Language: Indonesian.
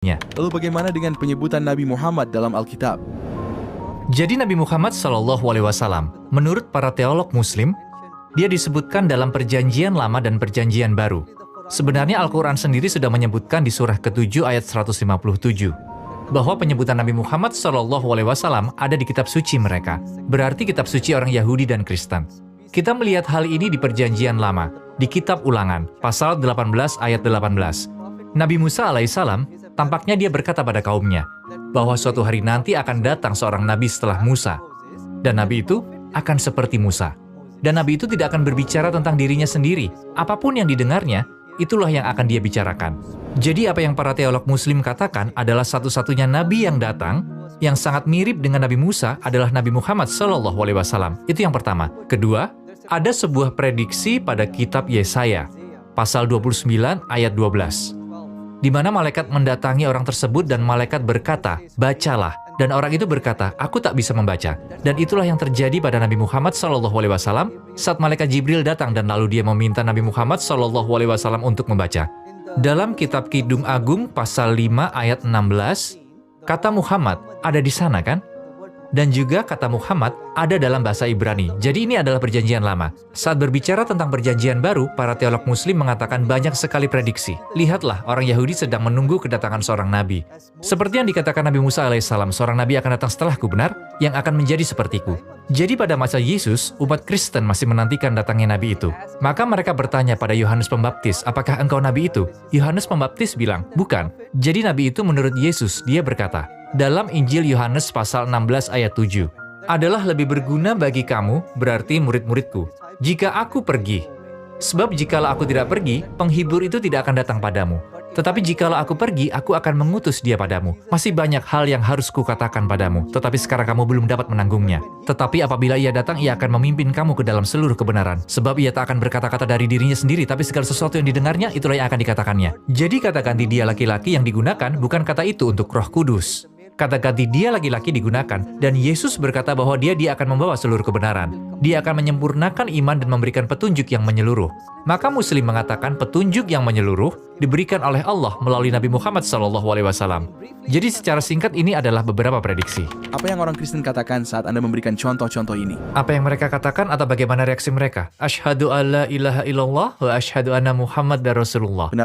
murid-muridnya. Lalu bagaimana dengan penyebutan Nabi Muhammad dalam Alkitab? Jadi Nabi Muhammad SAW, menurut para teolog Muslim, dia disebutkan dalam Perjanjian Lama dan Perjanjian Baru. Sebenarnya Al-Quran sendiri sudah menyebutkan di surah ke-7 ayat 157 bahwa penyebutan Nabi Muhammad SAW ada di kitab suci mereka. Berarti kitab suci orang Yahudi dan Kristen. Kita melihat hal ini di Perjanjian Lama, di kitab Ulangan, pasal 18 ayat 18. Nabi Musa alaihissalam, tampaknya dia berkata pada kaumnya, bahwa suatu hari nanti akan datang seorang nabi setelah Musa. Dan nabi itu akan seperti Musa. Dan nabi itu tidak akan berbicara tentang dirinya sendiri. Apapun yang didengarnya, itulah yang akan dia bicarakan. Jadi apa yang para teolog Muslim katakan adalah satu-satunya nabi yang datang, yang sangat mirip dengan Nabi Musa adalah Nabi Muhammad SAW. Itu yang pertama. Kedua, ada sebuah prediksi pada kitab Yesaya, pasal 29 ayat 12. Di mana malaikat mendatangi orang tersebut dan malaikat berkata, bacalah. Dan orang itu berkata, aku tak bisa membaca. Dan itulah yang terjadi pada Nabi Muhammad SAW saat malaikat Jibril datang dan lalu dia meminta Nabi Muhammad SAW untuk membaca. Dalam kitab Kidung Agung pasal 5 ayat 16, kata Muhammad ada di sana kan? Dan juga kata Muhammad ada dalam bahasa Ibrani. Jadi ini adalah perjanjian lama. Saat berbicara tentang perjanjian baru, para teolog Muslim mengatakan banyak sekali prediksi. Lihatlah, orang Yahudi sedang menunggu kedatangan seorang nabi. Seperti yang dikatakan Nabi Musa alaihissalam, seorang nabi akan datang setelahku, benar, yang akan menjadi sepertiku. Jadi pada masa Yesus, umat Kristen masih menantikan datangnya nabi itu. Maka mereka bertanya pada Yohanes Pembaptis, apakah engkau nabi itu? Yohanes Pembaptis bilang, bukan. Jadi nabi itu menurut Yesus, dia berkata, dalam Injil Yohanes pasal 16 ayat 7, adalah lebih berguna bagi kamu, berarti murid-muridku, jika aku pergi. Sebab jikalau aku tidak pergi, penghibur itu tidak akan datang padamu. Tetapi jikalau aku pergi, aku akan mengutus dia padamu. Masih banyak hal yang harus kukatakan padamu, tetapi sekarang kamu belum dapat menanggungnya. Tetapi apabila ia datang, ia akan memimpin kamu ke dalam seluruh kebenaran. Sebab ia tak akan berkata-kata dari dirinya sendiri, tapi segala sesuatu yang didengarnya, itulah yang akan dikatakannya. Jadi kata ganti dia laki-laki yang digunakan, bukan kata itu untuk Roh Kudus. Kata ganti dia laki-laki digunakan, dan Yesus berkata bahwa dia akan membawa seluruh kebenaran. Dia akan menyempurnakan iman dan memberikan petunjuk yang menyeluruh. Maka Muslim mengatakan petunjuk yang menyeluruh diberikan oleh Allah melalui Nabi Muhammad SAW. Jadi secara singkat ini adalah beberapa prediksi. Apa yang orang Kristen katakan saat Anda memberikan contoh-contoh ini? Apa yang mereka katakan atau bagaimana reaksi mereka? Asyhadu alla ilaha illallah wa asyhadu anna Muhammad dan Rasulullah.